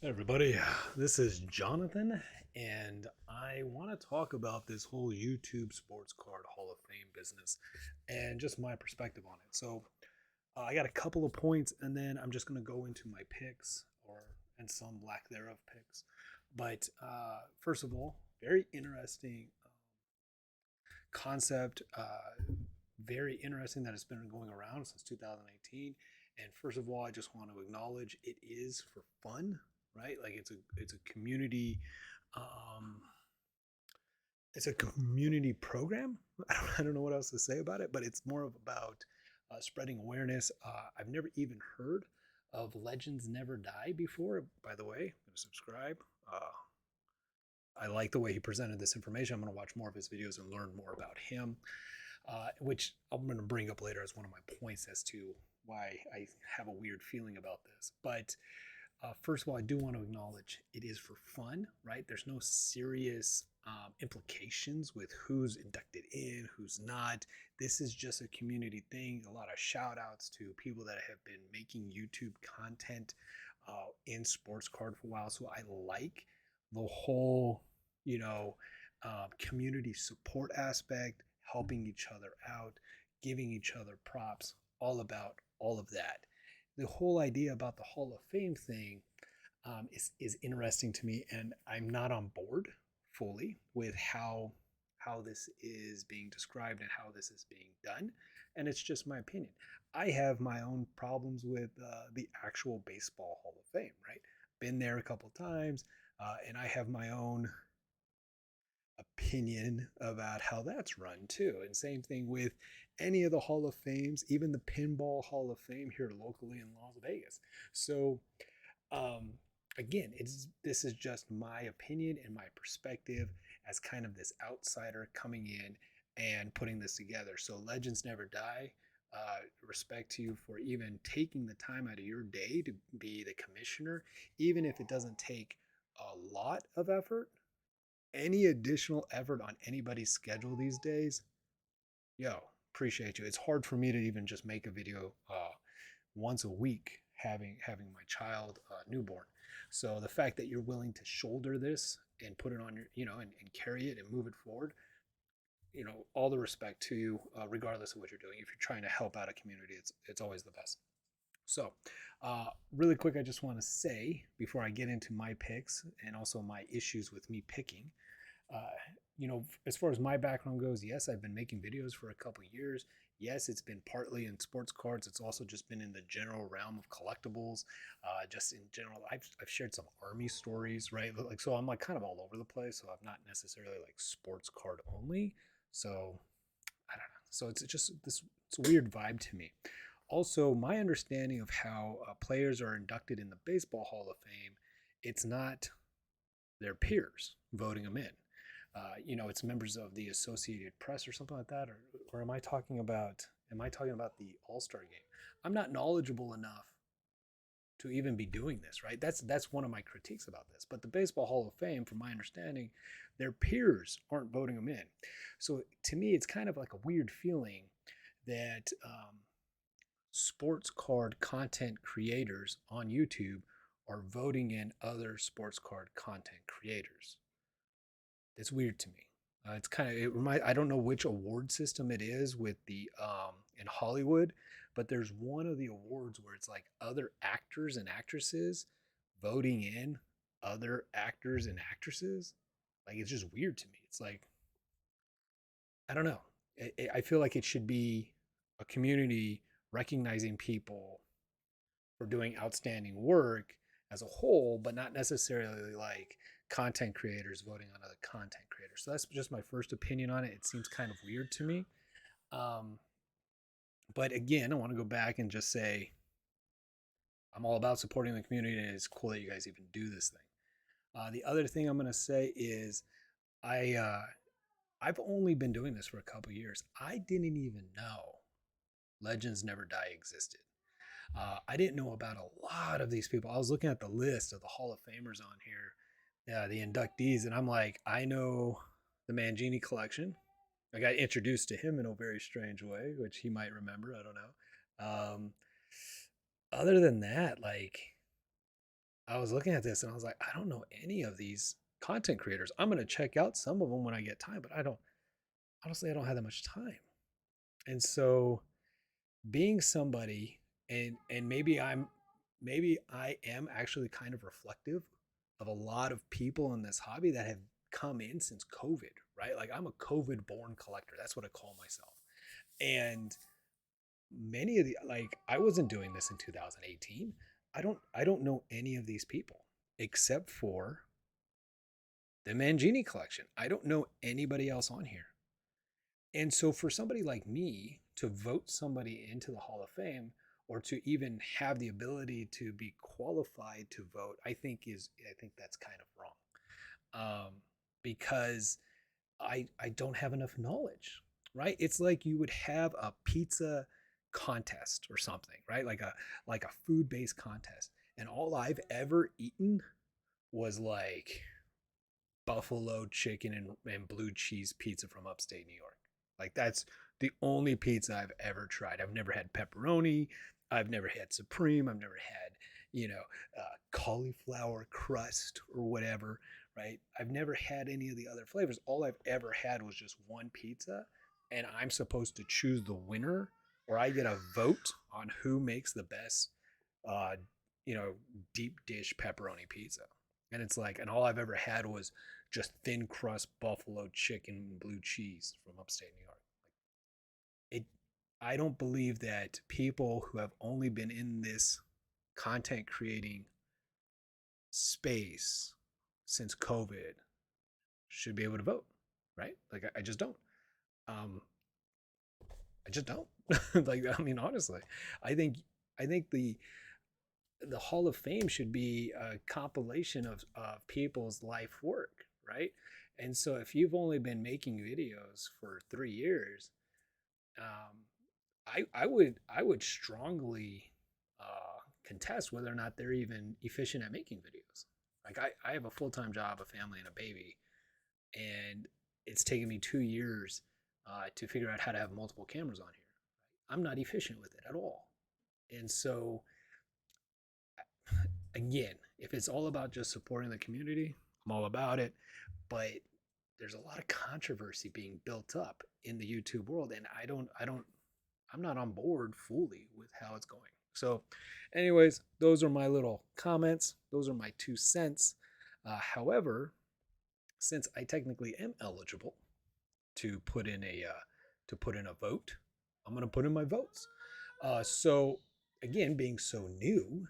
Hey everybody, this is Jonathan, and I want to talk about this whole YouTube Sports Card Hall of Fame business and just my perspective on it. I got a couple of points, and then I'm just going to go into my picks and some lack thereof picks. But first of all, very interesting concept. Very interesting that it's been going around since 2018. And first of all, I just want to acknowledge it is for fun, right? Like it's a community, um, it's a community program. I don't know what else to say about it, but it's more of about spreading awareness. I've never even heard of Legends Never Die before. By the way, I'm gonna subscribe. I like the way he presented this information. I'm going to watch more of his videos and learn more about him, which I'm going to bring up later as one of my points as to why I have a weird feeling about this. But first of all, I do want to acknowledge it is for fun, right? There's no serious implications with who's inducted in, who's not. This is just a community thing. A lot of shout outs to people that have been making YouTube content in sports card for a while. So I like the whole, you know, community support aspect, helping each other out, giving each other props, all about all of that. The whole idea about the Hall of Fame thing is interesting to me, and I'm not on board fully with how this is being described and how this is being done. And it's just my opinion. I have my own problems with the actual Baseball Hall of Fame, right? Been there a couple times, and I have my own opinion about how that's run too. And same thing with any of the Hall of Fames, even the Pinball Hall of Fame here locally in Las Vegas. So um, again, it's this is just my opinion and my perspective as kind of this outsider coming in and putting this together. So Legends Never Die. Respect to you for even taking the time out of your day to be the commissioner, even if it doesn't take a lot of effort. Any additional effort on anybody's schedule these days, yo, appreciate you. It's hard for me to even just make a video once a week having my child newborn. So the fact that you're willing to shoulder this and put it on your, and carry it and move it forward, all the respect to you, regardless of what you're doing. If you're trying to help out a community, it's always the best. So, really quick, I just want to say before I get into my picks and also my issues with me picking, uh, as far as my background goes, yes, I've been making videos for a couple years. Yes, it's been partly in sports cards. It's also just been in the general realm of collectibles. Just in general, I've shared some army stories, right? Like, so I'm like kind of all over the place. So I'm not necessarily like sports card only. So I don't know. So it's just this. It's a weird vibe to me. Also, my understanding of how players are inducted in the Baseball Hall of Fame, it's not their peers voting them in. It's members of the Associated Press or something like that, or am I talking about the All Star Game? I'm not knowledgeable enough to even be doing this, right? That's one of my critiques about this. But the Baseball Hall of Fame, from my understanding, their peers aren't voting them in. So to me, it's kind of like a weird feeling that sports card content creators on YouTube are voting in other sports card content creators. It's weird to me. It's kind of it remind. I don't know which award system it is with the in Hollywood, but there's one of the awards where it's like other actors and actresses voting in other actors and actresses. Like it's just weird to me. It's like I don't know. I feel like it should be a community recognizing people for doing outstanding work as a whole, but not necessarily like content creators voting on other content creators. So that's just my first opinion on it. It seems kind of weird to me. Um, but again, I want to go back and just say I'm all about supporting the community, and it's cool that you guys even do this thing. The other thing I'm going to say is I I've only been doing this for a couple years. I didn't even know Legends Never Die existed. I didn't know about a lot of these people. I was looking at the list of the Hall of Famers on here, the inductees, and I'm like, I know the Mangini collection. I got introduced to him in a very strange way, which he might remember. I don't know. Other than that, like, I was looking at this and I was like, I don't know any of these content creators. I'm gonna check out some of them when I get time, but I don't honestly I don't have that much time. And so being somebody and maybe I am actually kind of reflective of a lot of people in this hobby that have come in since COVID, right? Like I'm a COVID born collector. That's what I call myself. And many of the like I wasn't doing this in 2018. I don't know any of these people except for the Mangini collection. I don't know anybody else on here. And so for somebody like me to vote somebody into the Hall of Fame or to even have the ability to be qualified to vote, I think that's kind of wrong. Because I don't have enough knowledge, right? It's like you would have a pizza contest or something, right? Like a food-based contest. And all I've ever eaten was like buffalo chicken and blue cheese pizza from upstate New York. Like that's the only pizza I've ever tried. I've never had pepperoni. I've never had supreme. I've never had, cauliflower crust or whatever, right? I've never had any of the other flavors. All I've ever had was just one pizza, and I'm supposed to choose the winner, or I get a vote on who makes the best, uh, you know, deep dish pepperoni pizza. And it's like, and all I've ever had was just thin crust buffalo chicken and blue cheese from upstate New York. It, I don't believe that people who have only been in this content creating space since COVID should be able to vote, right? Like I just don't. Um, I just don't. Like I mean, honestly, I think I think the Hall of Fame should be a compilation of people's life work, right? And so if you've only been making videos for 3 years, um, I would strongly contest whether or not they're even efficient at making videos. Like I have a full time job, a family, and a baby, and it's taken me 2 years to figure out how to have multiple cameras on here. I'm not efficient with it at all, and so again, if it's all about just supporting the community, I'm all about it. But there's a lot of controversy being built up in the YouTube world, and I'm not on board fully with how it's going. So, anyways, those are my little comments. Those are my 2 cents. However, since I technically am eligible to put in a vote, I'm going to put in my votes. So, again, being so new,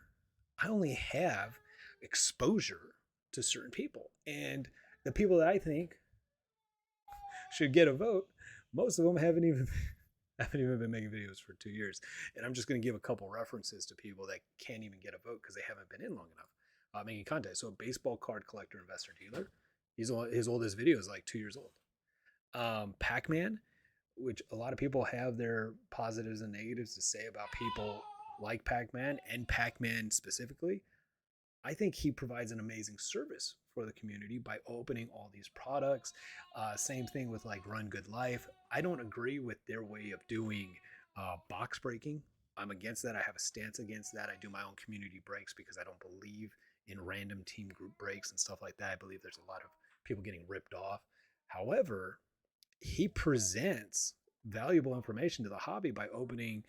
I only have exposure to certain people, and the people that I think should get a vote, most of them haven't even been making videos for 2 years. And I'm just going to give a couple references to people that can't even get a vote because they haven't been in long enough making content. So, baseball card collector, investor, dealer. His oldest video is like 2 years old. Pac-Man, which a lot of people have their positives and negatives to say about people like Pac-Man and Pac-Man specifically. I think he provides an amazing service for the community by opening all these products. Same thing with like Run Good Life. I don't agree with their way of doing box breaking. I'm against that. I have a stance against that. I do my own community breaks because I don't believe in random team group breaks and stuff like that. I believe there's a lot of people getting ripped off. However, he presents valuable information to the hobby by opening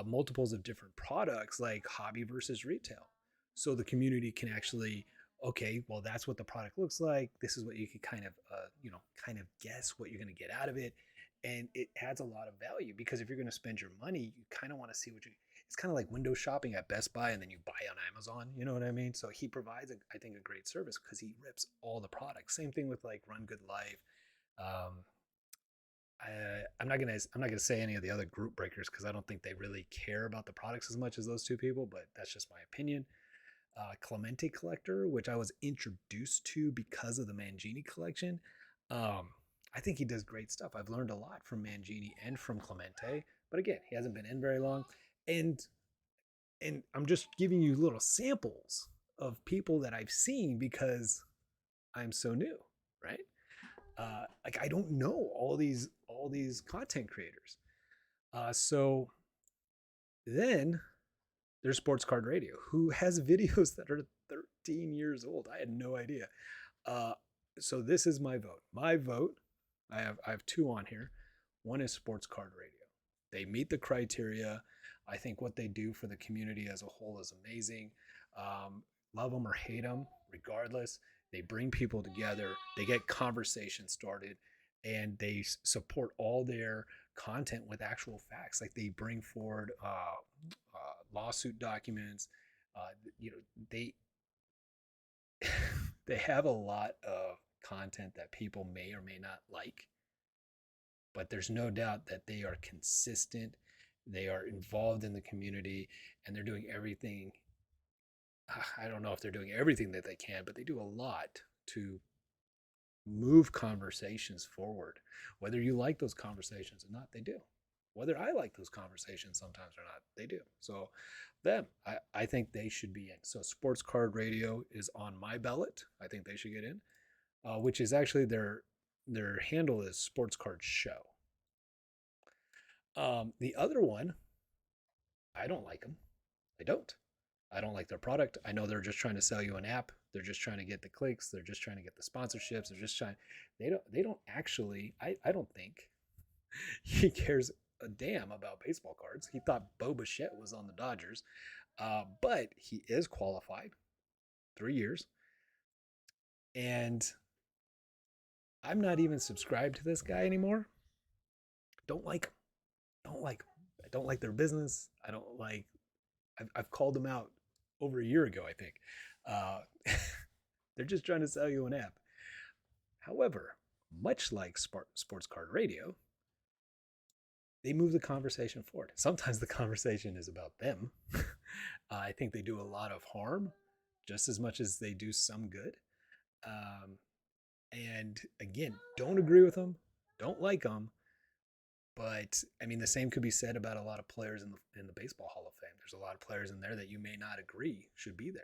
multiples of different products like hobby versus retail. So the community can actually, okay, well, that's what the product looks like. This is what you can kind of guess what you're going to get out of it. And it adds a lot of value because if you're going to spend your money, you kind of want to see it's kind of like window shopping at Best Buy and then you buy on Amazon. You know what I mean? So he provides, I think, a great service because he rips all the products. Same thing with like Run Good Life. Um, I'm not gonna say any of the other group breakers because I don't think they really care about the products as much as those two people, but that's just my opinion. Clemente collector, which I was introduced to because of the Mangini collection. Um, I think he does great stuff. I've learned a lot from Mangini and from Clemente, but again, he hasn't been in very long, and I'm just giving you little samples of people that I've seen because I'm so new, right? Like I don't know all these content creators. So then there's Sports Card Radio, who has videos that are 15 years old. I had no idea. Uh, so this is my vote. My vote, I have two on here. One is Sports Card Radio. They meet the criteria. I think what they do for the community as a whole is amazing. Um, Love them or hate them, regardless, they bring people together. They get conversation started, and they support all their content with actual facts. Like they bring forward lawsuit documents. You know, they they have a lot of content that people may or may not like, but there's no doubt that they are consistent. They are involved in the community, and they're doing everything. I don't know if they're doing everything that they can, but they do a lot to move conversations forward. Whether you like those conversations or not, they do. Whether I like those conversations sometimes or not, they do. So, them, I think they should be in. So, Sports Card Radio is on my ballot. I think they should get in, which is actually their handle is Sports Card Show. The other one, I don't like them. I don't. I don't like their product. I know they're just trying to sell you an app. They're just trying to get the clicks. They're just trying to get the sponsorships. They're just trying. They don't actually. I don't think he cares a damn about baseball cards. He thought Bo Bichette was on the Dodgers, but he is qualified, 3 years, and I'm not even subscribed to this guy anymore. Don't like him. Don't like him. I don't like their business. I don't like. I've called them out over a year ago, I think. Uh, they're just trying to sell you an app. However, much like Sports Card Radio, they move the conversation forward. Sometimes the conversation is about them. I think they do a lot of harm just as much as they do some good. Um, and again, don't agree with them, don't like them, but I mean, the same could be said about a lot of players in the Baseball Hall of Fame. There's a lot of players in there that you may not agree should be there.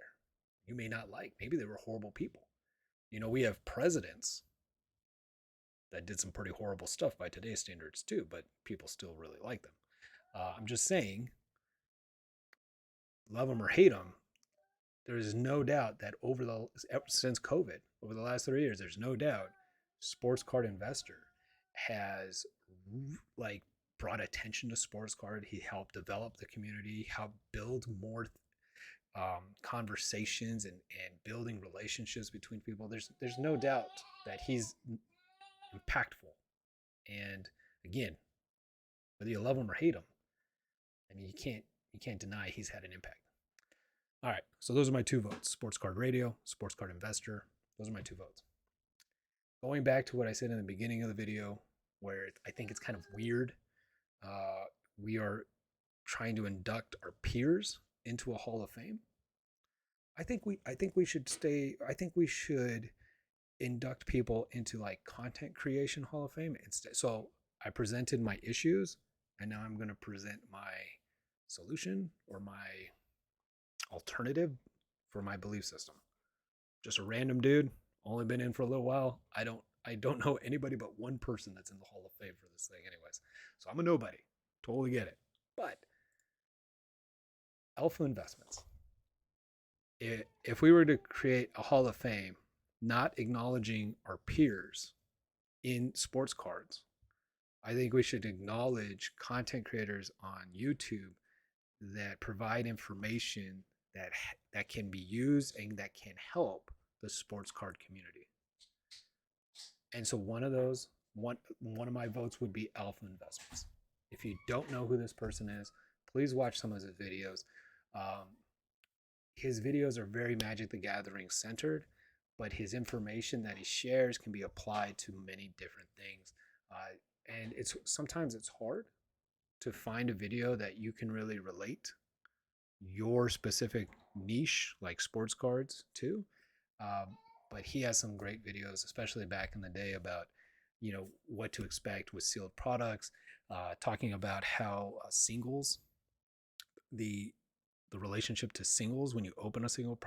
You may not like. Maybe they were horrible people. You know, we have presidents that did some pretty horrible stuff by today's standards too, but people still really like them. I'm just saying, love them or hate them, there is no doubt that since COVID, over the last 3 years, there's no doubt Sports Card Investor has like brought attention to sports card. He helped develop the community, helped build more conversations and building relationships between people. There's no doubt that he's impactful. And again, whether you love him or hate him, I mean you can't deny he's had an impact. All right, so those are my two votes: Sports Card Radio, Sports Card Investor. Those are my two votes. Going back to what I said in the beginning of the video, where I think it's kind of weird. We are trying to induct our peers into a Hall of Fame. I think we should stay. I think we should induct people into like content creation Hall of Fame instead. So I presented my issues, and now I'm going to present my solution or my alternative for my belief system. Just a random dude, only been in for a little while. I don't know anybody but one person that's in the Hall of Fame for this thing, anyways. So I'm a nobody. Totally get it. But Alpha Investments, if we were to create a Hall of Fame, not acknowledging our peers in sports cards, I think we should acknowledge content creators on YouTube that provide information that can be used and that can help the sports card community. And so one of my votes would be Alpha Investments. If you don't know who this person is, please watch some of his videos. His videos are very Magic the Gathering centered, but his information that he shares can be applied to many different things. And sometimes it's hard to find a video that you can really relate your specific niche, like sports cards, to. But he has some great videos, especially back in the day, about what to expect with sealed products, talking about how singles, the relationship to singles when you open a single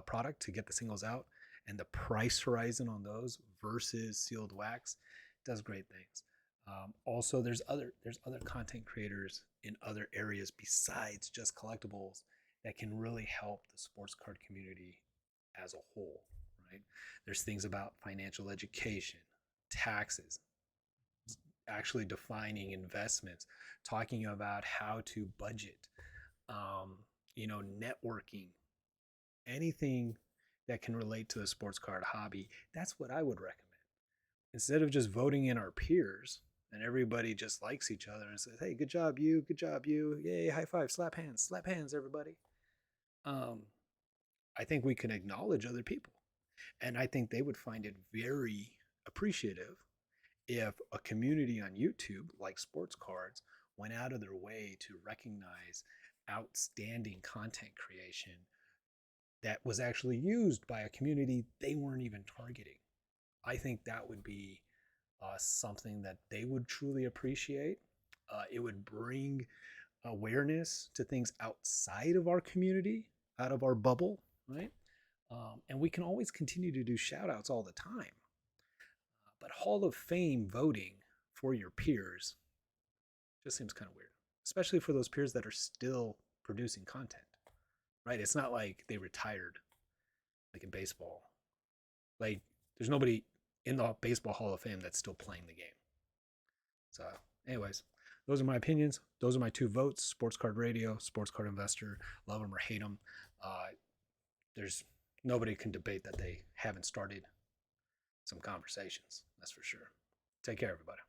product to get the singles out, and the price horizon on those versus sealed wax, does great things. Also, there's other content creators in other areas besides just collectibles that can really help the sports card community as a whole, right? There's things about financial education, taxes, actually defining investments, talking about how to budget, um, networking, anything that can relate to the sports card hobby. That's what I would recommend. Instead of just voting in our peers and everybody just likes each other and says, hey, good job, you, yay, high five, slap hands, everybody. Um, I think we can acknowledge other people. And I think they would find it very appreciative if a community on YouTube like Sports Cards went out of their way to recognize outstanding content creation that was actually used by a community they weren't even targeting. I think that would be something that they would truly appreciate. It would bring awareness to things outside of our community, out of our bubble, right? And we can always continue to do shout outs all the time. But Hall of Fame voting for your peers just seems kind of weird, especially for those peers that are still producing content, right? It's not like they retired, like in baseball. Like, there's nobody in the Baseball Hall of Fame that's still playing the game. So, anyways, those are my opinions. Those are my two votes: Sports Card Radio, Sports Card Investor. Love them or hate them. There's nobody can debate that they haven't started some conversations. That's for sure. Take care, everybody.